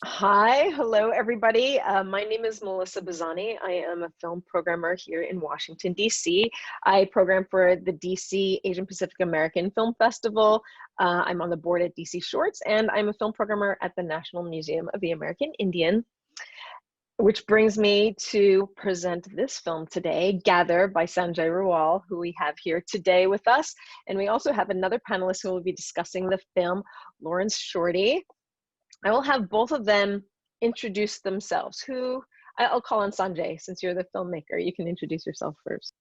Hi, hello everybody. My name is Melissa Bisagni. I am a film programmer here in Washington, DC. I program for the DC Asian Pacific American Film Festival. I'm on the board at DC Shorts, and I'm a film programmer at the National Museum of the American Indian, which brings me to present this film today, Gather by Sanjay Rawal, who we have here today with us. And we also have another panelist who will be discussing the film, Lawrence Shorty. I will have both of them introduce themselves. I'll call on Sanjay, since you're the filmmaker. You can introduce yourself first.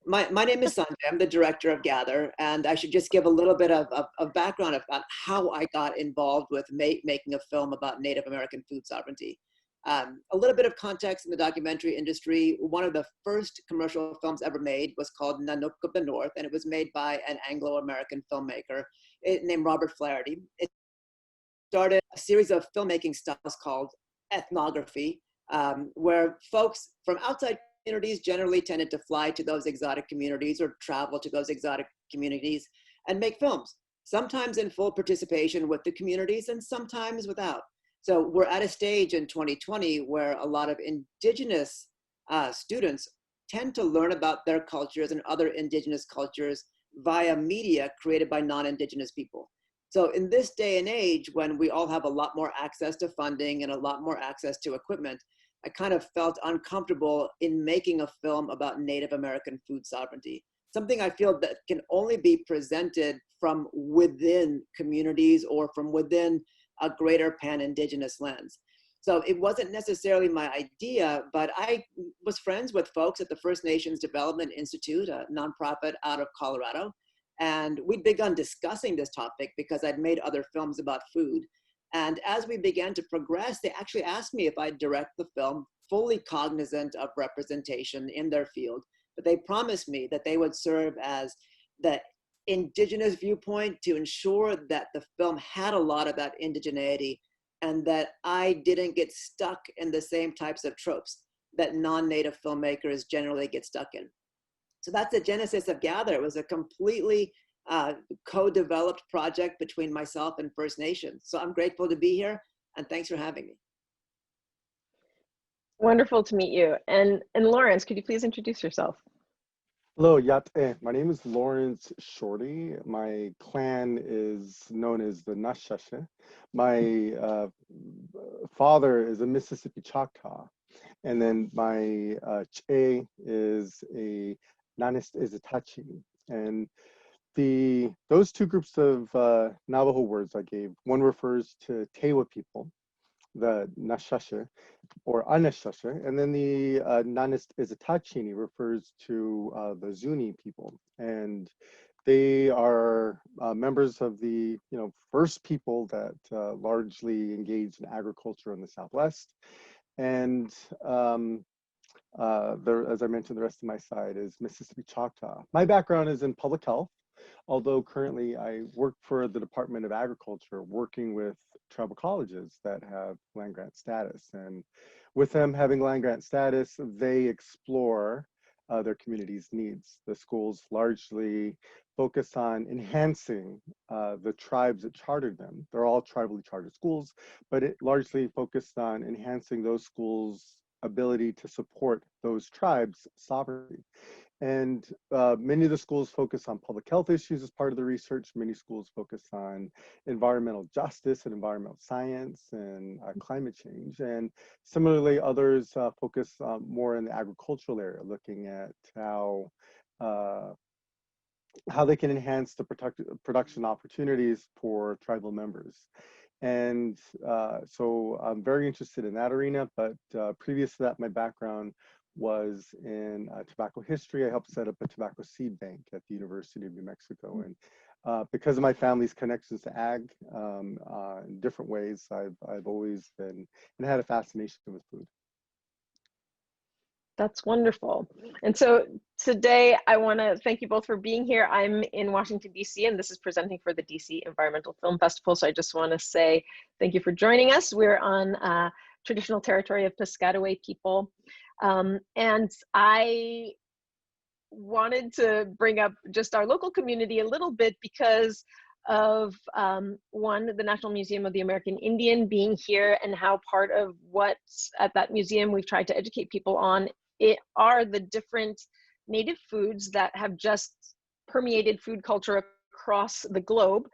My name is Sanjay. I'm the director of Gather, and I should just give a little bit of background about how I got involved with making a film about Native American food sovereignty. A little bit of context in the documentary industry. One of the first commercial films ever made was called Nanook of the North, and it was made by an Anglo-American filmmaker named Robert Flaherty. It started a series of filmmaking styles called ethnography, where folks from outside communities generally tended to fly to those exotic communities or travel to those exotic communities and make films, sometimes in full participation with the communities and sometimes without. So we're at a stage in 2020 where a lot of indigenous students tend to learn about their cultures and other indigenous cultures via media created by non-indigenous people. So in this day and age, when we all have a lot more access to funding and a lot more access to equipment, I kind of felt uncomfortable in making a film about Native American food sovereignty, something I feel that can only be presented from within communities or from within a greater pan-indigenous lens. So it wasn't necessarily my idea, but I was friends with folks at the First Nations Development Institute, a nonprofit out of Colorado. And we'd begun discussing this topic because I'd made other films about food. And as we began to progress, they actually asked me if I'd direct the film, fully cognizant of representation in their field. But they promised me that they would serve as the indigenous viewpoint to ensure that the film had a lot of that indigeneity and that I didn't get stuck in the same types of tropes that non-native filmmakers generally get stuck in. So that's the genesis of Gather. It was a completely co-developed project between myself and First Nations. So I'm grateful to be here, and thanks for having me. Wonderful to meet you. And Lawrence, could you please introduce yourself? Hello, Yat. My name is Lawrence Shorty. My clan is known as the Nashashe. My father is a Mississippi Choctaw, and then my Che is a Tachi. And those two groups of Navajo words I gave, one refers to Tewa people, the Nashashe or Anashashe, and then the Nanis Izatachini refers to the Zuni people, and they are members of the first people that largely engaged in agriculture in the Southwest. And as I mentioned, the rest of my side is Mississippi Choctaw. My background is in public health, although currently I work for the Department of Agriculture, working with tribal colleges that have land grant status. And with them having land grant status, they explore their community's needs. The schools largely focus on enhancing the tribes that chartered them. They're all tribally chartered schools, but it largely focused on enhancing those schools' ability to support those tribes' sovereignty. And many of the schools focus on public health issues as part of the research. Many schools focus on environmental justice and environmental science and climate change. And similarly, others focus more in the agricultural area, looking at how they can enhance the production opportunities for tribal members. And so I'm very interested in that arena, but previous to that, my background was in tobacco history. I helped set up a tobacco seed bank at the University of New Mexico. And because of my family's connections to ag in different ways, I've always been and had a fascination with food. That's wonderful. And so today I want to thank you both for being here. I'm in Washington, D.C., and this is presenting for the D.C. Environmental Film Festival. So I just want to say thank you for joining us. We're on traditional territory of Piscataway people. And I wanted to bring up just our local community a little bit because of one, the National Museum of the American Indian being here, and how part of what's at that museum we've tried to educate people on it are the different native foods that have just permeated food culture across the globe.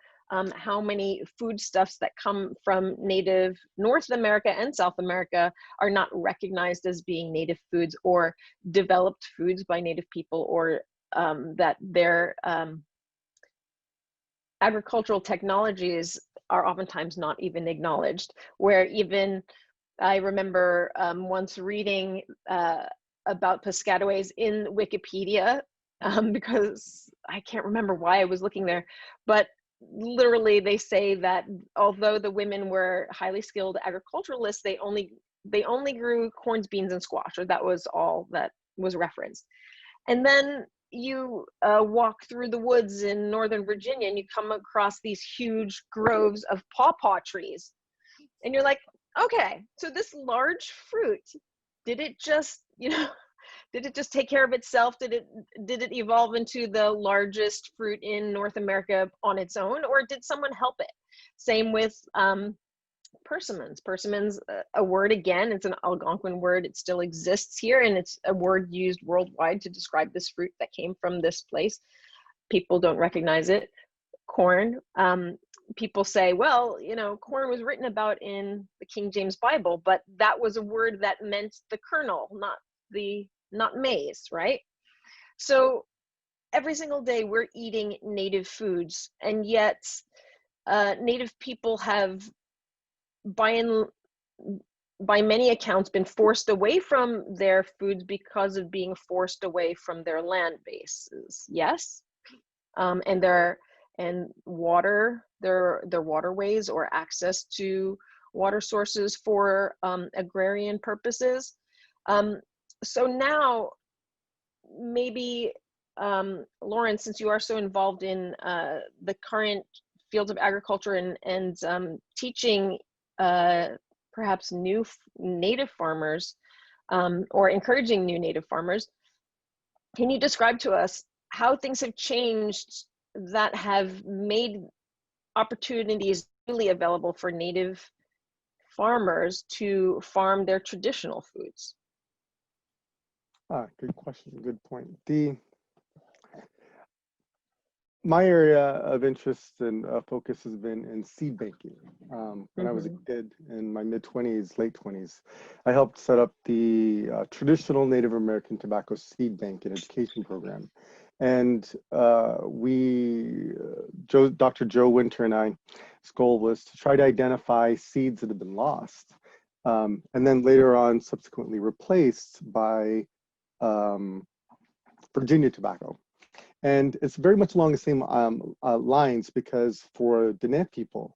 How many foodstuffs that come from native North America and South America are not recognized as being native foods or developed foods by native people, or that their agricultural technologies are oftentimes not even acknowledged. Where even I remember once reading about Piscataways in Wikipedia, because I can't remember why I was looking there, but literally they say that although the women were highly skilled agriculturalists, they only grew corns, beans, and squash, or that was all that was referenced. And then you walk through the woods in Northern Virginia and you come across these huge groves of pawpaw trees. And you're like, okay, so this large fruit, did it just, did it just take care of itself? Did it evolve into the largest fruit in North America on its own, or did someone help it? Same with persimmons. Persimmons, a word again, it's an Algonquin word. It still exists here, and it's a word used worldwide to describe this fruit that came from this place. People don't recognize it. Corn, people say, well, corn was written about in the King James Bible, but that was a word that meant the kernel, not maize, right? So every single day we're eating native foods, and yet native people have by many accounts been forced away from their foods because of being forced away from their land bases. Yes. And their waterways or access to water sources for agrarian purposes. So now maybe Lauren, since you are so involved in the current fields of agriculture and teaching perhaps new native farmers or encouraging new native farmers, can you describe to us how things have changed that have made opportunities really available for native farmers to farm their traditional foods? Good question, good point. My area of interest and focus has been in seed banking. When I was a kid in my mid-20s, late 20s, I helped set up the traditional Native American tobacco seed bank and education program. And Dr. Joe Winter and I's goal was to try to identify seeds that have been lost, and then later on subsequently replaced by Virginia tobacco. And it's very much along the same lines, because for Diné people,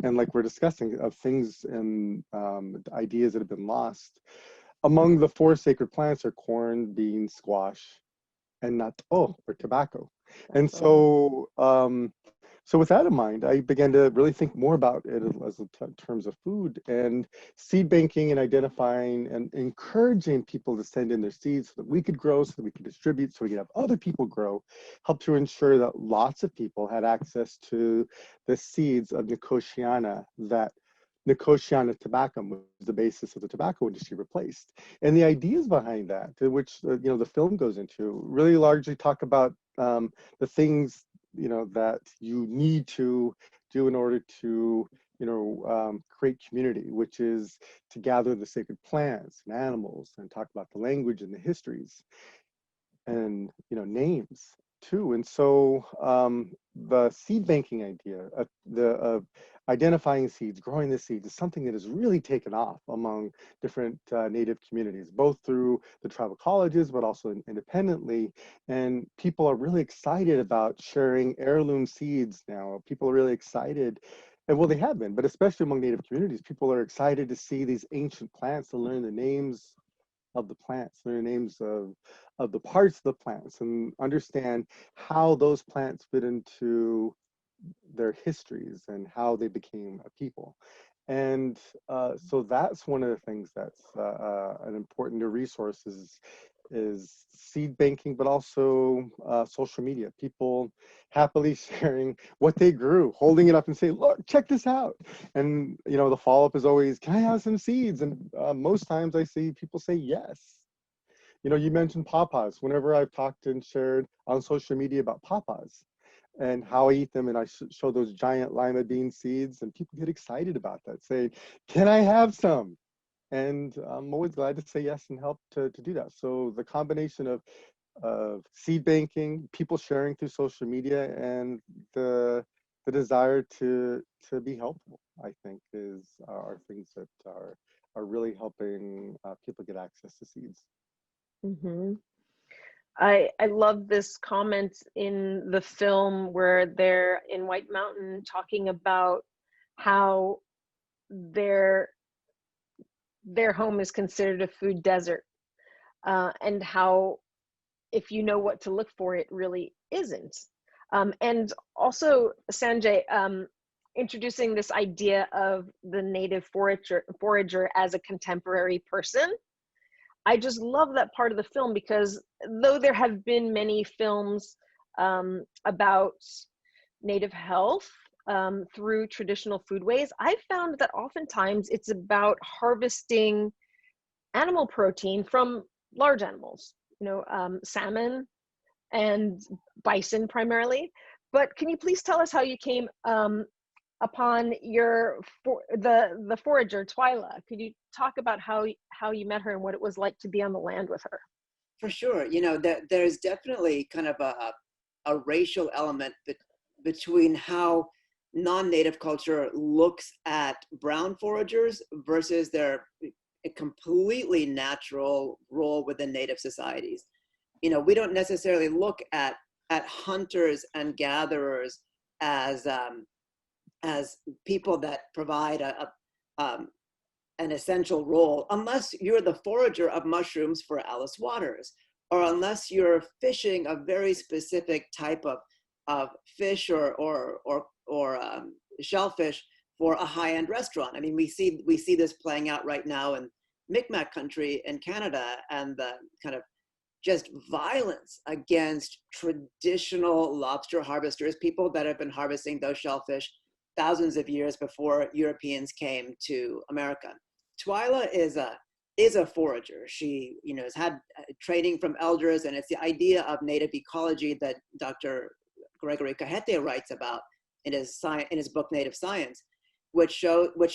and like we're discussing, of things and ideas that have been lost, among the 4 sacred plants are corn, beans, squash, and natto, or tobacco. And so, so with that in mind, I began to really think more about it as in terms of food, and seed banking, and identifying and encouraging people to send in their seeds so that we could grow, so that we could distribute, so we could have other people grow, helped to ensure that lots of people had access to the seeds of Nicotiana, that Nicotiana tobacco was the basis of the tobacco industry replaced. And the ideas behind that, which the film goes into, really largely talk about the things that you need to do in order to create community, which is to gather the sacred plants and animals and talk about the language and the histories and names too. And so the seed banking idea of identifying seeds, growing the seeds, is something that has really taken off among different Native communities, both through the tribal colleges, but also independently. And people are really excited about sharing heirloom seeds now. People are really excited, and well, they have been, but especially among Native communities, people are excited to see these ancient plants, to learn the names of the plants, learn the names of the parts of the plants, and understand how those plants fit into their histories and how they became a people. And so that's one of the things that's an important resource, is is seed banking, but also social media. People happily sharing what they grew, holding it up and say, look, check this out. And, you know, the follow-up is always, can I have some seeds? And most times I see people say yes. You know, you mentioned pawpaws. Whenever I've talked and shared on social media about pawpaws and how I eat them, and I show those giant lima bean seeds, and people get excited about that, saying, can I have some? And I'm always glad to say yes and help to do that. So the combination of seed banking, people sharing through social media, and the desire to be helpful, I think, are things that are really helping people get access to seeds. Mm-hmm. I love this comment in the film where they're in White Mountain talking about how their home is considered a food desert, and how if you know what to look for, it really isn't. And also, Sanjay, introducing this idea of the native forager as a contemporary person. I just love that part of the film, because though there have been many films about native health through traditional foodways, I found that oftentimes it's about harvesting animal protein from large animals, you know, salmon and bison primarily. But can you please tell us how you came upon the forager Twyla? Could you talk about how you met her and what it was like to be on the land with her? For sure. You know, there's definitely kind of a racial element between how non-native culture looks at brown foragers versus their completely natural role within native societies. You know, we don't necessarily look at hunters and gatherers as people that provide an essential role, unless you're the forager of mushrooms for Alice Waters, or unless you're fishing a very specific type of fish or shellfish for a high-end restaurant. I mean, we see this playing out right now in Mi'kmaq country in Canada, and the kind of just violence against traditional lobster harvesters, people that have been harvesting those shellfish thousands of years before Europeans came to America. Twyla is a forager. She, you know, has had training from elders, and it's the idea of native ecology that Dr. Gregory Kahete writes about in his book Native Science, which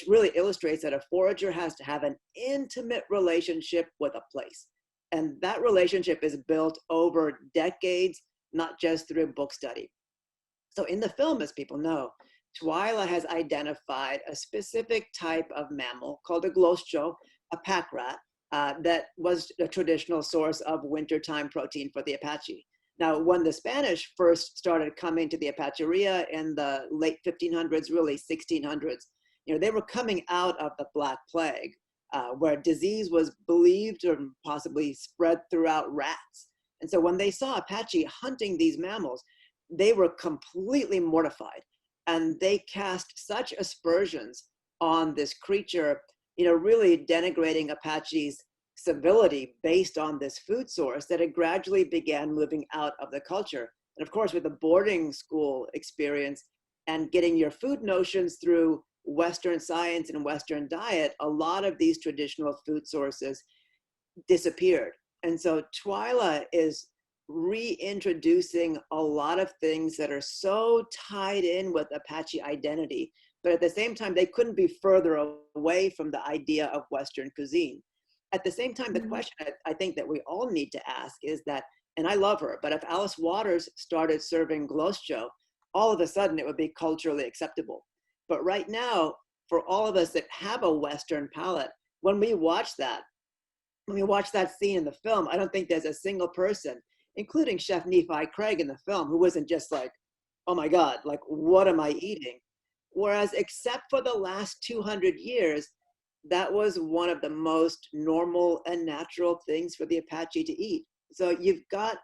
really illustrates that a forager has to have an intimate relationship with a place. And that relationship is built over decades, not just through book study. So in the film, as people know, Twyla has identified a specific type of mammal called a gloscho, a pack rat, that was a traditional source of wintertime protein for the Apache. Now, when the Spanish first started coming to the Apacheria in the late 1500s, really 1600s, you know, they were coming out of the Black Plague, where disease was believed or possibly spread throughout rats. And so when they saw Apache hunting these mammals, they were completely mortified. And they cast such aspersions on this creature, you know, really denigrating Apache's civility based on this food source, that it gradually began moving out of the culture. And of course, with the boarding school experience and getting your food notions through Western science and Western diet, a lot of these traditional food sources disappeared. And so Twyla is reintroducing a lot of things that are so tied in with Apache identity, but at the same time, they couldn't be further away from the idea of Western cuisine. At the same time, the question I think that we all need to ask is that, and I love her, but if Alice Waters started serving gloscho, all of a sudden it would be culturally acceptable. But right now, for all of us that have a Western palate, when we watch that scene in the film, I don't think there's a single person, including Chef Nephi Craig in the film, who wasn't just like, oh my God, like, what am I eating? Whereas except for the last 200 years, that was one of the most normal and natural things for the Apache to eat. So you've got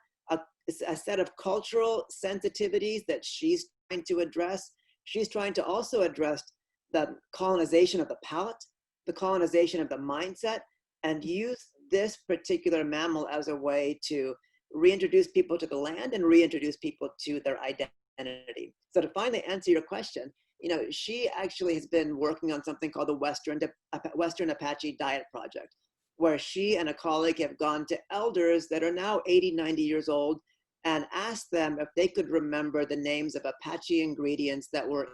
a set of cultural sensitivities that she's trying to address. She's trying to also address the colonization of the palate, the colonization of the mindset, and use this particular mammal as a way to reintroduce people to the land and reintroduce people to their identity. So to finally answer your question, she actually has been working on something called the Western Apache Diet Project, where she and a colleague have gone to elders that are now 80, 90 years old and asked them if they could remember the names of Apache ingredients that were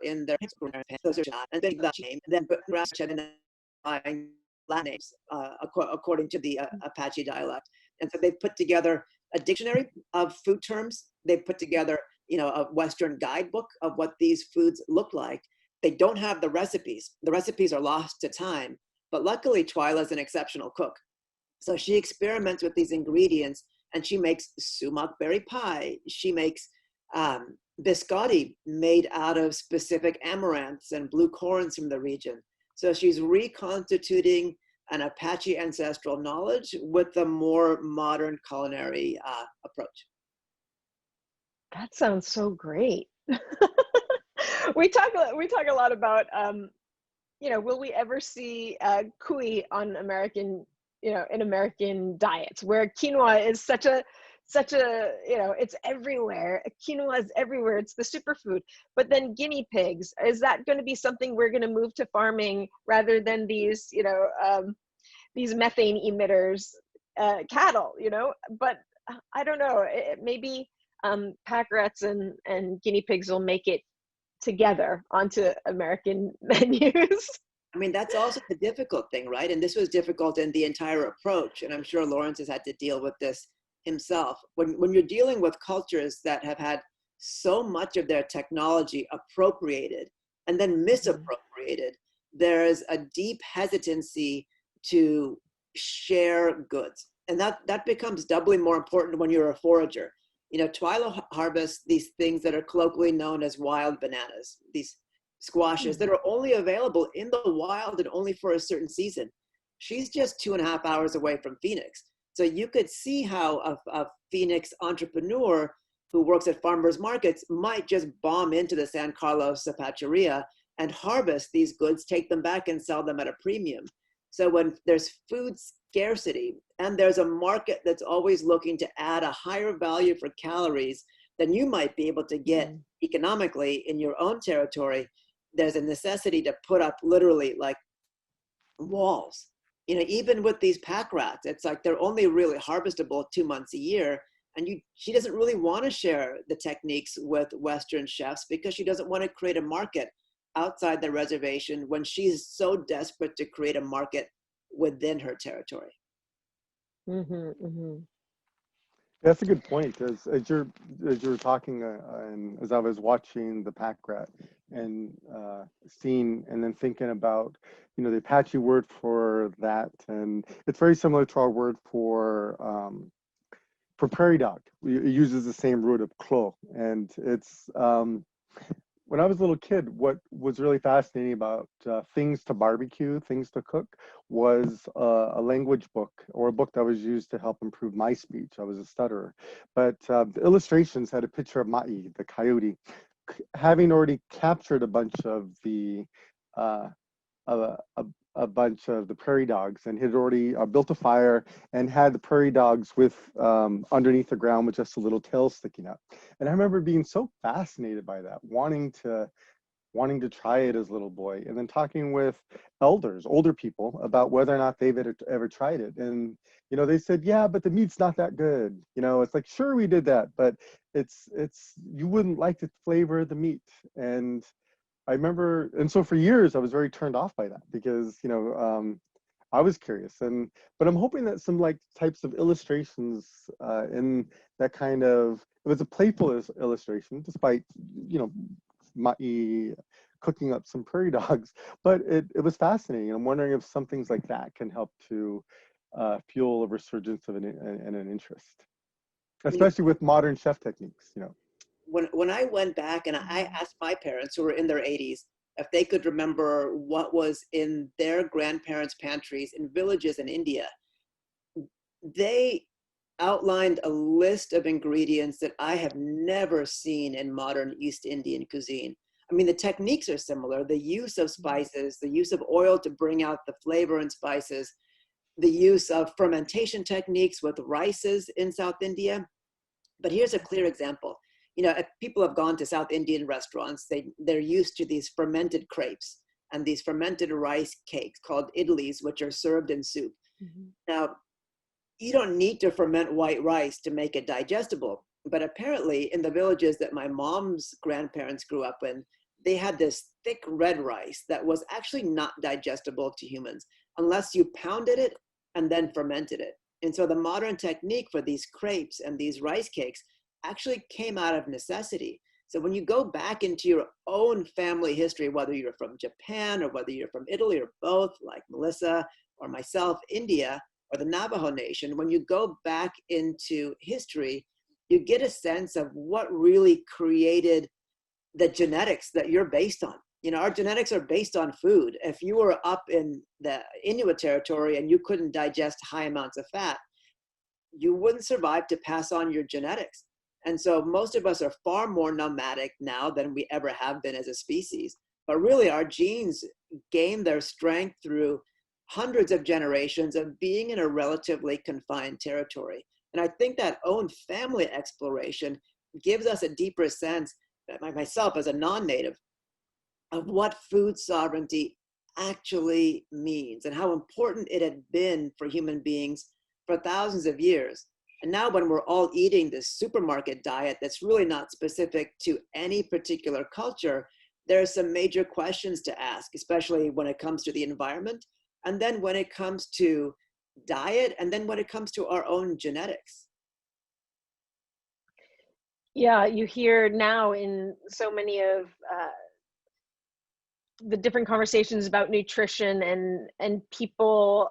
in their and then that name, and then put Latin names according to the Apache dialect. And so they put together a dictionary of food terms. They put together, a Western guidebook of what these foods look like. They don't have the recipes. The recipes are lost to time. But luckily, Twyla is an exceptional cook. So she experiments with these ingredients, and she makes sumac berry pie. She makes biscotti made out of specific amaranths and blue corns from the region. So she's reconstituting an Apache ancestral knowledge with a more modern culinary approach. That sounds so great. We talk a lot about, will we ever see cuy on American, in American diets, where quinoa is such a, it's everywhere. Quinoa is everywhere. It's the superfood. But then guinea pigs, is that going to be something we're going to move to farming rather than these, these methane emitters, cattle, But I don't know. Maybe pack rats and guinea pigs will make it together onto American menus. I mean, that's also the difficult thing, right? And this was difficult in the entire approach. And I'm sure Lawrence has had to deal with this himself. When you're dealing with cultures that have had so much of their technology appropriated and then misappropriated, there's a deep hesitancy to share goods. And that becomes doubly more important when you're a forager. Twyla harvests these things that are colloquially known as wild bananas, these squashes that are only available in the wild and only for a certain season. She's just 2.5 hours away from Phoenix. So you could see how a Phoenix entrepreneur who works at farmers markets might just bomb into the San Carlos zapateria and harvest these goods, take them back and sell them at a premium. So when there's food scarcity and there's a market that's always looking to add a higher value for calories than you might be able to get economically in your own territory, there's a necessity to put up literally like walls. Even with these pack rats, it's like they're only really harvestable 2 months a year. And she doesn't really want to share the techniques with Western chefs because she doesn't want to create a market outside the reservation when she's so desperate to create a market within her territory. That's a good point. As you're talking, and as I was watching the pack rat and seeing, and then thinking about, the Apache word for that, and it's very similar to our word for prairie dog. It uses the same root of clo, and it's when I was a little kid, what was really fascinating about things to barbecue, things to cook, was a language book or a book that was used to help improve my speech. I was a stutterer. But the illustrations had a picture of Ma'i, the coyote, having already captured a bunch of the prairie dogs, and had already built a fire and had the prairie dogs with underneath the ground with just a little tail sticking up. And I remember being so fascinated by that, wanting to try it as a little boy, and then talking with elders, older people, about whether or not they've ever tried it. And they said, yeah, but the meat's not that good. It's like, sure, we did that, but it's you wouldn't like the flavor of the meat. And I remember, and so for years I was very turned off by that because I was curious, but I'm hoping that some types of illustrations in that kind of, it was a playful illustration, despite Ma'i cooking up some prairie dogs, but it was fascinating. I'm wondering if some things like that can help to fuel a resurgence of an interest, especially with modern chef techniques. When I went back and I asked my parents, who were in their 80s, if they could remember what was in their grandparents' pantries in villages in India, they outlined a list of ingredients that I have never seen in modern East Indian cuisine. I mean, the techniques are similar, the use of spices, the use of oil to bring out the flavor and spices, the use of fermentation techniques with rices in South India. But here's a clear example. You know, if people have gone to South Indian restaurants, they're used to these fermented crepes and these fermented rice cakes called idlis, which are served in soup. Mm-hmm. Now, you don't need to ferment white rice to make it digestible. But apparently in the villages that my mom's grandparents grew up in, they had this thick red rice that was actually not digestible to humans unless you pounded it and then fermented it. And so the modern technique for these crepes and these rice cakes actually came out of necessity. So when you go back into your own family history, whether you're from Japan or whether you're from Italy or both, like Melissa or myself, India, or the Navajo Nation, when you go back into history, you get a sense of what really created the genetics that you're based on. You know, our genetics are based on food. If you were up in the Inuit territory and you couldn't digest high amounts of fat, you wouldn't survive to pass on your genetics. And so most of us are far more nomadic now than we ever have been as a species. But really our genes gain their strength through hundreds of generations of being in a relatively confined territory. And I think that own family exploration gives us a deeper sense, myself as a non-native, of what food sovereignty actually means and how important it had been for human beings for thousands of years. And now when we're all eating this supermarket diet that's really not specific to any particular culture, there are some major questions to ask, especially when it comes to the environment, and then when it comes to diet, and then when it comes to our own genetics. Yeah, you hear now in so many of the different conversations about nutrition and people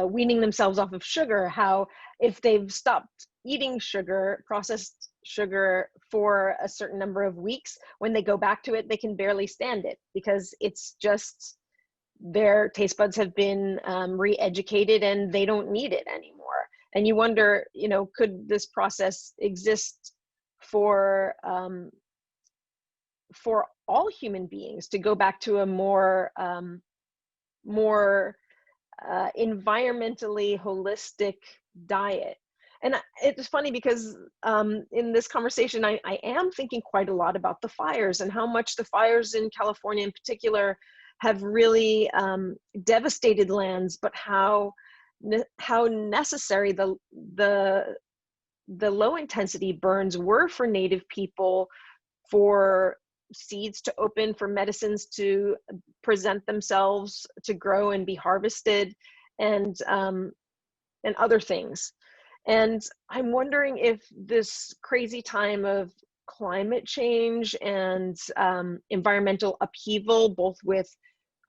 weaning themselves off of sugar, how if they've stopped eating sugar, processed sugar, for a certain number of weeks, when they go back to it, they can barely stand it because it's just their taste buds have been re-educated and they don't need it anymore. And you wonder, you know, could this process exist for all human beings to go back to a more environmentally holistic diet? And it's funny because in this conversation, I am thinking quite a lot about the fires and how much the fires in California in particular have really devastated lands, but how necessary the low intensity burns were for Native people, for seeds to open, for medicines to present themselves, to grow and be harvested, and other things. And I'm wondering if this crazy time of climate change and environmental upheaval, both with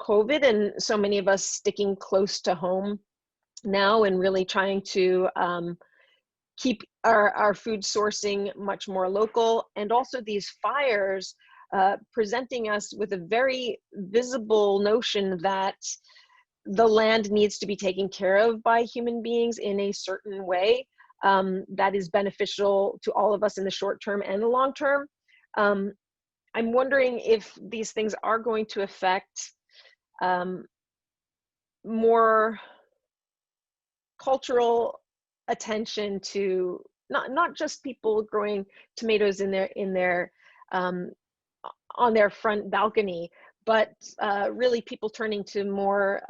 COVID and so many of us sticking close to home now and really trying to keep our food sourcing much more local, and also these fires presenting us with a very visible notion that the land needs to be taken care of by human beings in a certain way that is beneficial to all of us in the short term and the long term. I'm wondering if these things are going to affect more cultural attention to not just people growing tomatoes in their on their front balcony, but really people turning to more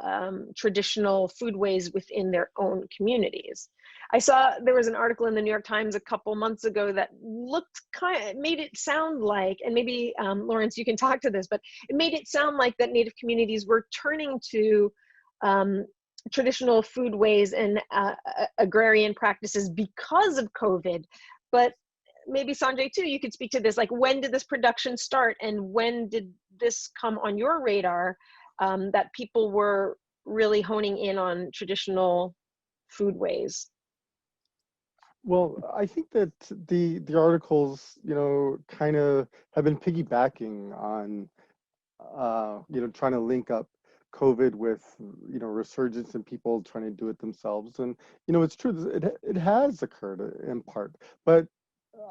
traditional foodways within their own communities. I saw there was an article in the New York Times a couple months ago that made it sound like, and maybe Lawrence, you can talk to this, but it made it sound like that Native communities were turning to traditional foodways and agrarian practices because of COVID. But maybe Sanjay too, you could speak to this, like when did this production start and when did this come on your radar that people were really honing in on traditional foodways? Well, I think that the articles, you know, kind of have been piggybacking on, you know, trying to link up COVID with, you know, resurgence in people trying to do it themselves. And, you know, it's true, it has occurred in part, but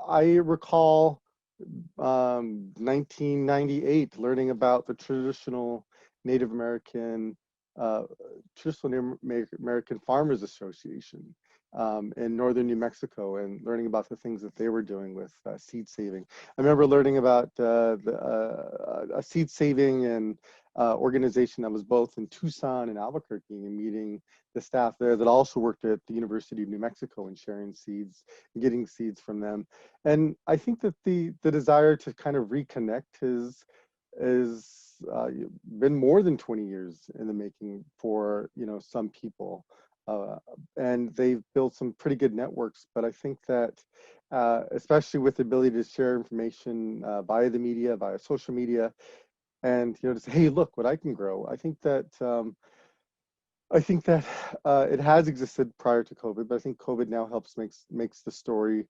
I recall 1998 learning about the Native American uh, traditional Native American Farmers Association in northern New Mexico, and learning about the things that they were doing with seed saving. I remember learning about a seed saving and organization that was both in Tucson and Albuquerque, and meeting the staff there that also worked at the University of New Mexico and sharing seeds and getting seeds from them. And I think that the desire to kind of reconnect is been more than 20 years in the making for, you know, some people. And they've built some pretty good networks, but I think that especially with the ability to share information via the media, via social media, and, you know, to say, hey, look what I can grow. I think that it has existed prior to COVID, but I think COVID now makes the story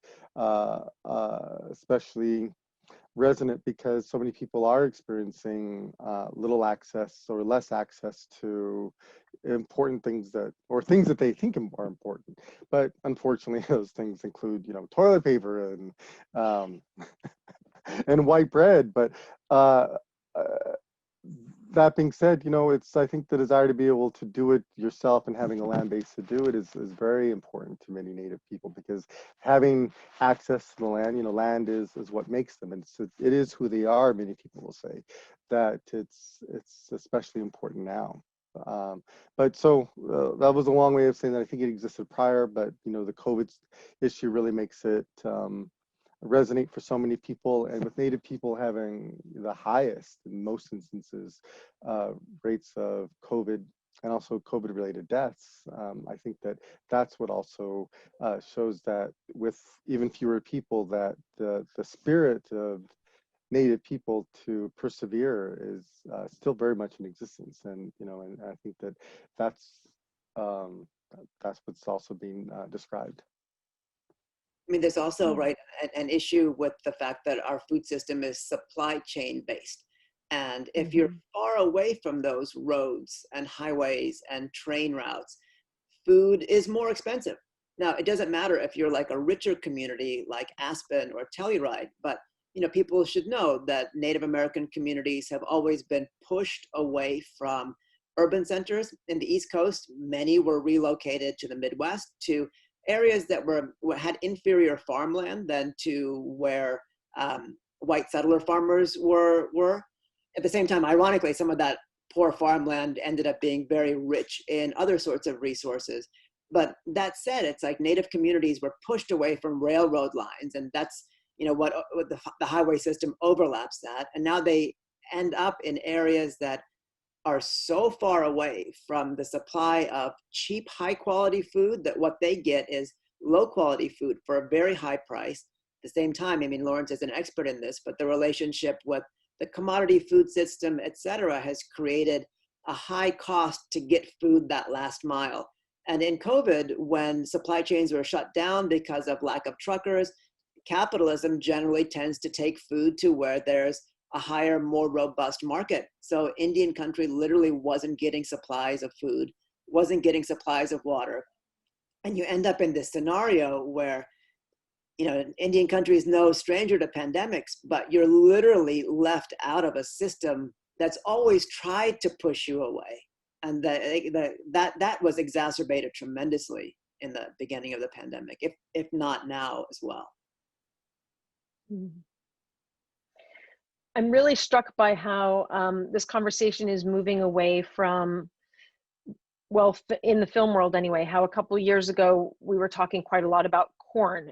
especially resonant, because so many people are experiencing little access or less access to important things things that they think are important. But unfortunately, those things include, you know, toilet paper and and white bread. But uh, that being said, you know, I think the desire to be able to do it yourself and having a land base to do it is very important to many Native people, because having access to the land, you know, land is what makes them, and it is who they are. Many people will say that it's especially important now. But so that was a long way of saying that I think it existed prior, but, you know, the COVID issue really makes it resonate for so many people, and with Native people having the highest, in most instances, rates of COVID and also COVID related deaths. I think that that's what also shows that with even fewer people, that the spirit of Native people to persevere is still very much in existence. And, you know, and I think that that's um, that's what's also being described. I mean, there's also, right, an issue with the fact that our food system is supply chain based. And if you're far away from those roads and highways and train routes, food is more expensive. Now, it doesn't matter if you're like a richer community like Aspen or Telluride, but, you know, people should know that Native American communities have always been pushed away from urban centers. In the East Coast, many were relocated to the Midwest, to areas that had inferior farmland than to where white settler farmers were. At the same time, ironically, some of that poor farmland ended up being very rich in other sorts of resources. But that said, it's like Native communities were pushed away from railroad lines, and that's, you know, what the highway system overlaps that. And now they end up in areas that are so far away from the supply of cheap, high quality food that what they get is low quality food for a very high price. At the same time, I mean, Lawrence is an expert in this, but the relationship with the commodity food system, et cetera, has created a high cost to get food that last mile. And in COVID, when supply chains were shut down because of lack of truckers, capitalism generally tends to take food to where there's a higher, more robust market. So Indian country literally wasn't getting supplies of food, wasn't getting supplies of water. And you end up in this scenario where, you know, Indian country is no stranger to pandemics, but you're literally left out of a system that's always tried to push you away. And that was exacerbated tremendously in the beginning of the pandemic, if not now as well. I'm really struck by how this conversation is moving away from, well, in the film world anyway, how a couple of years ago we were talking quite a lot about corn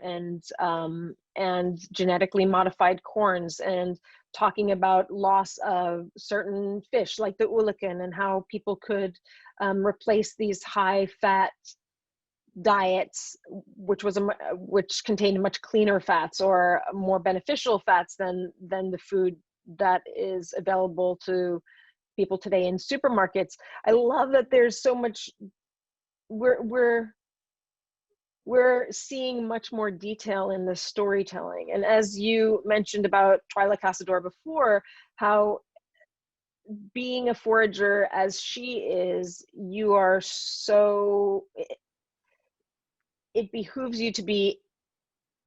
and genetically modified corns, and talking about loss of certain fish like the ulican, and how people could replace these high fat diets, which contained much cleaner fats or more beneficial fats than the food that is available to people today in supermarkets. I love that there's so much, we're seeing much more detail in the storytelling. And as you mentioned about Twyla Casador before, how being a forager as she is, you are so, it behooves you to be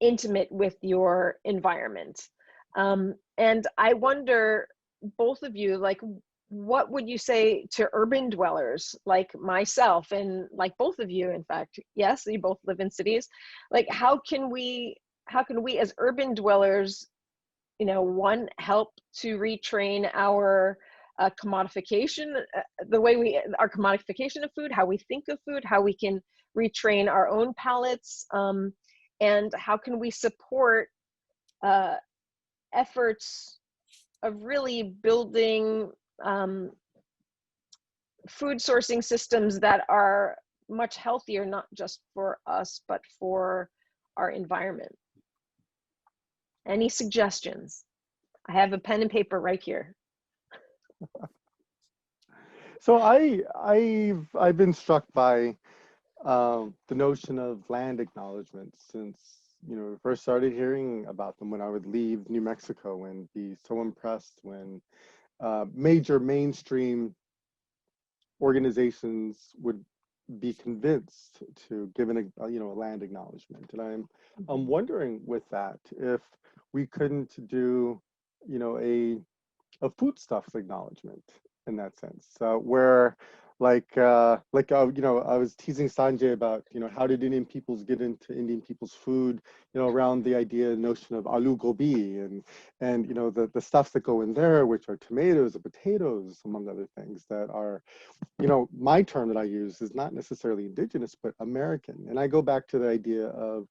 intimate with your environment. And I wonder, both of you, like, what would you say to urban dwellers like myself and like both of you, in fact, yes, you both live in cities. Like, how can we as urban dwellers, you know, one, help to retrain our commodification, our commodification of food, how we think of food, how we can retrain our own palates, and how can we support efforts of really building food sourcing systems that are much healthier, not just for us, but for our environment. Any suggestions? I have a pen and paper right here. So I've been struck by the notion of land acknowledgement since, you know, first started hearing about them when I would leave New Mexico and be so impressed when major mainstream organizations would be convinced to give a land acknowledgement. And I'm wondering with that if we couldn't do, you know, a foodstuffs acknowledgement in that sense, where you know, I was teasing Sanjay about, you know, how did Indian peoples get into Indian people's food, you know, around the notion of aloo gobi and you know, the stuffs that go in there, which are tomatoes and potatoes, among other things that are, you know, my term that I use is not necessarily indigenous, but American. And I go back to the idea of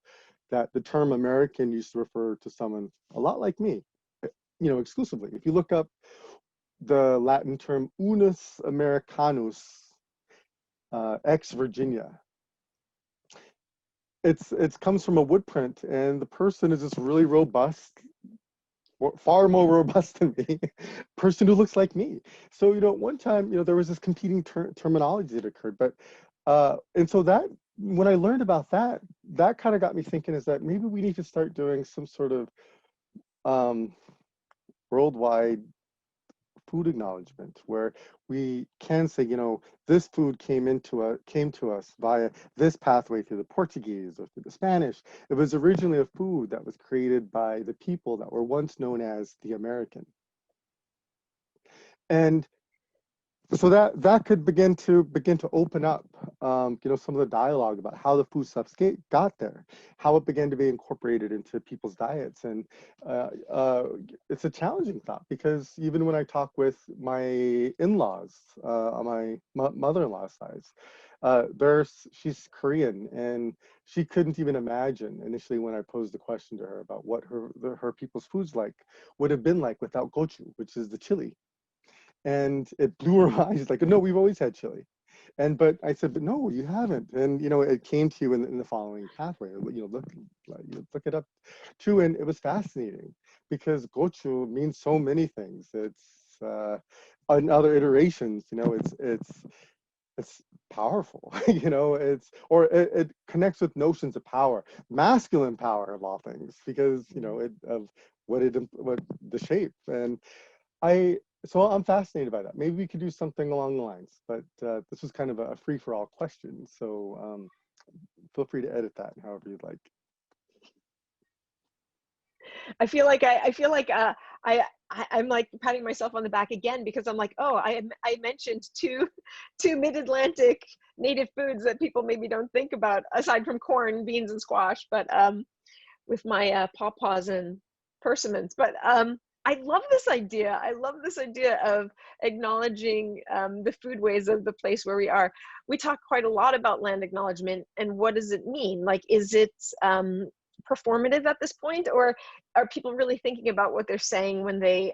that the term American used to refer to someone a lot like me, you know, exclusively. If you look up the Latin term Unus Americanus, ex Virginia, it's comes from a wood print, and the person is this really robust, far more robust than me, person who looks like me. So, you know, one time, you know, there was this competing terminology that occurred, but and so that when I learned about that, that kind of got me thinking, is that maybe we need to start doing some sort of worldwide food acknowledgement where we can say, you know, this food came to us via this pathway through the Portuguese or through the Spanish. It was originally a food that was created by the people that were once known as the American. And so that could begin to open up, you know, some of the dialogue about how the foodstuffs got there, how it began to be incorporated into people's diets. And it's a challenging thought, because even when I talk with my in-laws on my mother-in-law's side, she's Korean, and she couldn't even imagine initially when I posed the question to her about what her people's foods would have been like without gochu, which is the chili. And it blew her eyes, like, no, we've always had chili. But I said, but no, you haven't. And, you know, it came to you in the following pathway. You know, look it up too. And it was fascinating because gochu means so many things. It's in other iterations, you know, it's powerful, you know, it connects with notions of power, masculine power of all things, because, you know, what the shape. And so I'm fascinated by that. Maybe we could do something along the lines, but this was kind of a free-for-all question. So feel free to edit that however you'd like. I feel like I'm like patting myself on the back again, because I'm like, oh, I mentioned two mid-Atlantic native foods that people maybe don't think about aside from corn, beans, and squash, but with my pawpaws and persimmons. But I love this idea. I love this idea of acknowledging the foodways of the place where we are. We talk quite a lot about land acknowledgement, and what does it mean? Like, is it performative at this point, or are people really thinking about what they're saying when they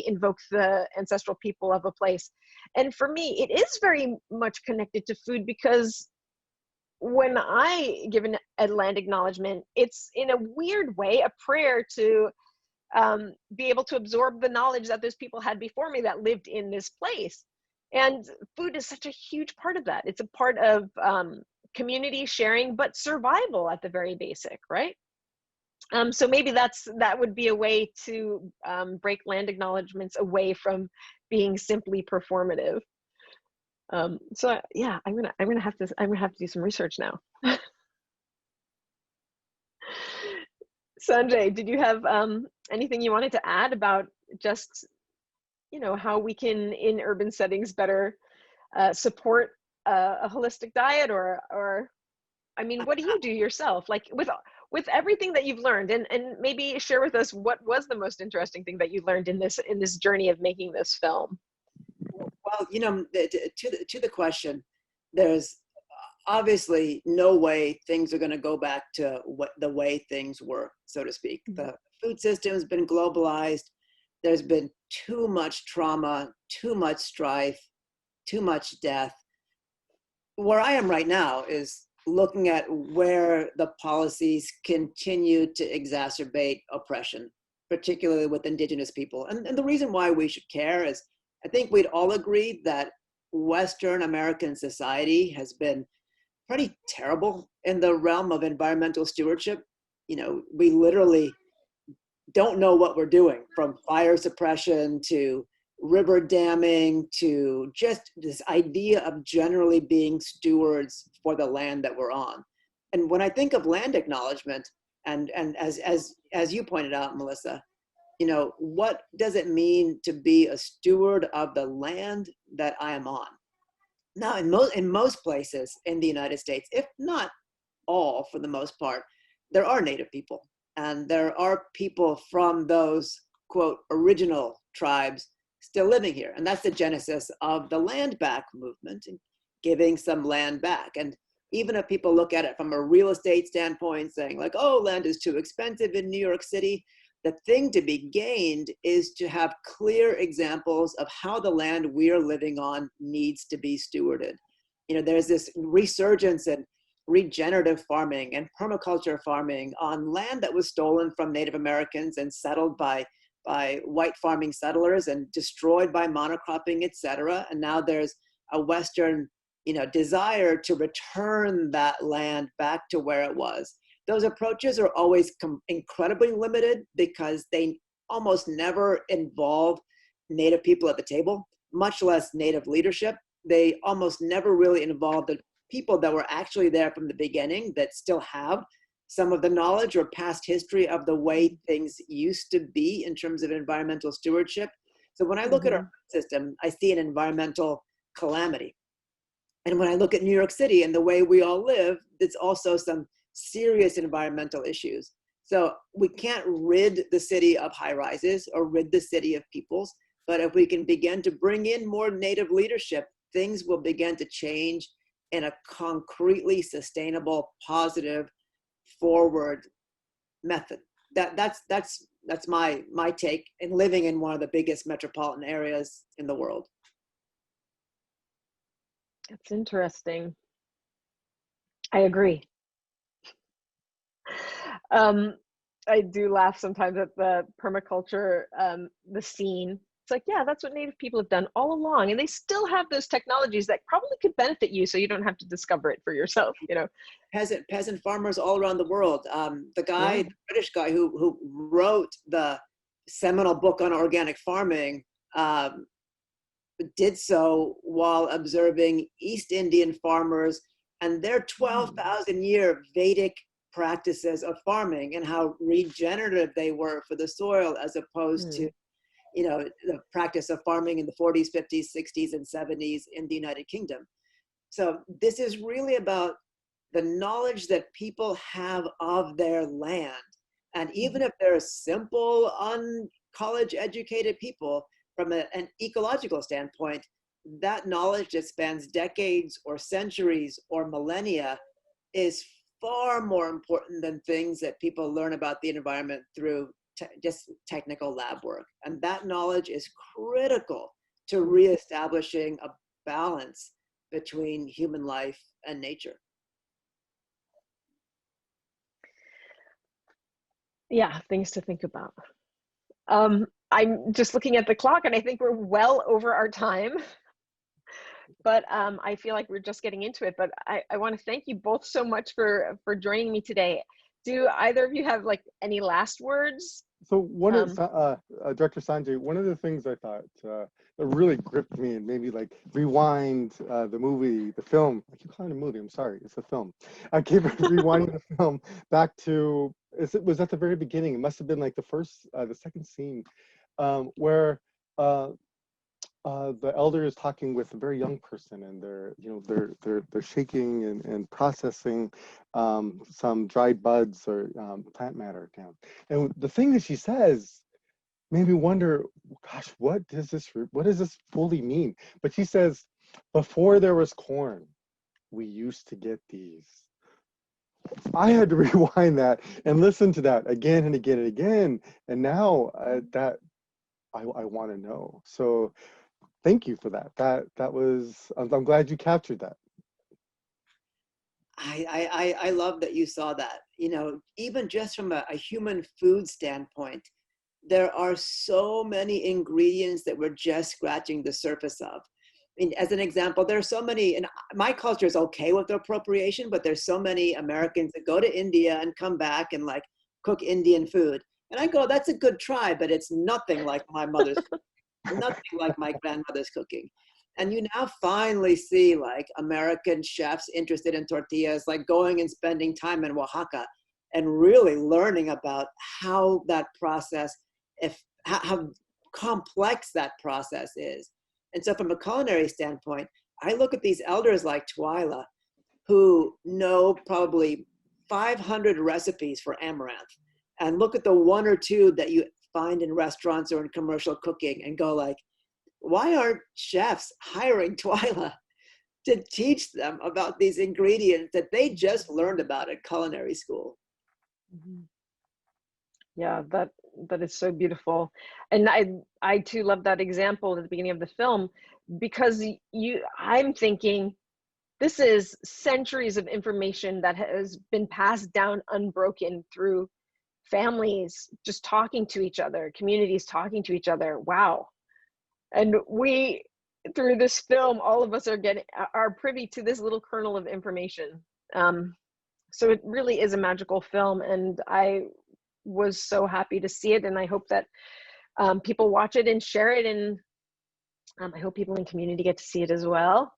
invoke the ancestral people of a place? And for me, it is very much connected to food, because when I give a land acknowledgement, it's in a weird way a prayer to be able to absorb the knowledge that those people had before me that lived in this place. And food is such a huge part of that. It's a part of community sharing, but survival at the very basic, right? So maybe that would be a way to break land acknowledgements away from being simply performative. So yeah, I'm gonna have to do some research now. Sanjay, did you have anything you wanted to add about just, how we can in urban settings better support a holistic diet, or I mean, what do you do yourself, like with everything that you've learned, and maybe share with us what was the most interesting thing that you learned in this journey of making this film? Well, to the question, there's obviously no way things are going to go back to the way things were, so to speak. Mm-hmm. The food system has been globalized. There's been too much trauma, too much strife, too much death. Where I am right now is looking at where the policies continue to exacerbate oppression, particularly with Indigenous people. And the reason why we should care is I think we'd all agree that Western American society has been pretty terrible in the realm of environmental stewardship. We literally don't know what we're doing, from fire suppression to river damming to just this idea of generally being stewards for the land that we're on. And when I think of land acknowledgement, and as you pointed out, Melissa, what does it mean to be a steward of the land that I am on? Now, in most places in the United States, if not all, for the most part, there are Native people, and there are people from those, quote, original tribes still living here. And that's the genesis of the land back movement, and giving some land back. And even if people look at it from a real estate standpoint, saying like, oh, land is too expensive in New York City, the thing to be gained is to have clear examples of how the land we're living on needs to be stewarded. There's this resurgence in regenerative farming and permaculture farming on land that was stolen from Native Americans and settled by white farming settlers and destroyed by monocropping, et cetera. And now there's a Western, desire to return that land back to where it was. Those approaches are always incredibly limited because they almost never involve Native people at the table, much less Native leadership. They almost never really involve the people that were actually there from the beginning, that still have some of the knowledge or past history of the way things used to be in terms of environmental stewardship. So when I look at our system, I see an environmental calamity. And when I look at New York City and the way we all live, it's also some serious environmental issues. So we can't rid the city of high rises or rid the city of peoples, but if we can begin to bring in more Native leadership, things will begin to change in a concretely sustainable, positive, forward method. That's my take in living in one of the biggest metropolitan areas in the world. That's interesting. I agree. I do laugh sometimes at the permaculture, the scene. It's like, yeah, that's what Native people have done all along. And they still have those technologies that probably could benefit you, so you don't have to discover it for yourself, Peasant farmers all around the world. The guy, the British guy who wrote the seminal book on organic farming, did so while observing East Indian farmers and their 12,000 year Vedic practices of farming and how regenerative they were for the soil, as opposed to, the practice of farming in the 40s, 50s, 60s, and 70s in the United Kingdom. So this is really about the knowledge that people have of their land. And even if they're simple, college educated people, from an ecological standpoint, that knowledge that spans decades or centuries or millennia is far more important than things that people learn about the environment through just technical lab work. And that knowledge is critical to reestablishing a balance between human life and nature. Yeah, things to think about. I'm just looking at the clock and I think we're well over our time, but I feel like we're just getting into it. But I want to thank you both so much for joining me today. Do either of you have like any last words So one of Um, Director Sanjay, one of the things I thought that really gripped me and maybe like rewind the movie, the film. I keep calling it a movie. I'm sorry, it's a film. I keep rewinding the film back to it was at the very beginning. It must have been like the second scene where the elder is talking with a very young person, and they're shaking and processing some dried buds or plant matter down. And the thing that she says made me wonder, gosh, what does this fully mean? But she says, before there was corn, we used to get these. I had to rewind that and listen to that again and again and again. And now that I want to know. So thank you for that. That was, I'm glad you captured that. I love that you saw that. You know, even just from a human food standpoint, there are so many ingredients that we're just scratching the surface of. I mean, as an example, there are so many, and my culture is okay with appropriation, but there's so many Americans that go to India and come back and like cook Indian food. And I go, that's a good try, but it's nothing like my mother's cooking, nothing like my grandmother's cooking. And you now finally see like American chefs interested in tortillas, like going and spending time in Oaxaca and really learning about how that process, how complex that process is. And so from a culinary standpoint, I look at these elders like Twyla, who know probably 500 recipes for amaranth, and look at the one or two that you find in restaurants or in commercial cooking and go like, why aren't chefs hiring Twyla to teach them about these ingredients that they just learned about at culinary school? yeah, that is so beautiful. And I too love that example at the beginning of the film, because I'm thinking this is centuries of information that has been passed down unbroken through families just talking to each other, communities talking to each other. Wow. And we, through this film, all of us are privy to this little kernel of information. So it really is a magical film, and I was so happy to see it, and I hope that people watch it and share it, and I hope people in community get to see it as well.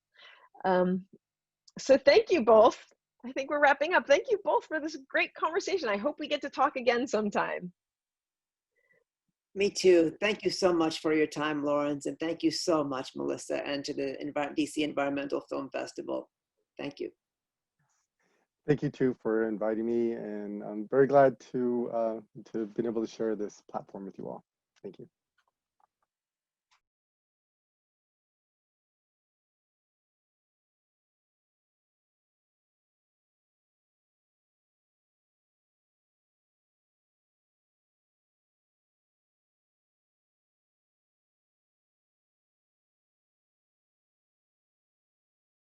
So thank you both. I think we're wrapping up. Thank you both for this great conversation. I hope we get to talk again sometime. Me too. Thank you so much for your time, Lawrence, and thank you so much, Melissa, and to the DC Environmental Film Festival. Thank you. Thank you too for inviting me, and I'm very glad to have been able to share this platform with you all. Thank you.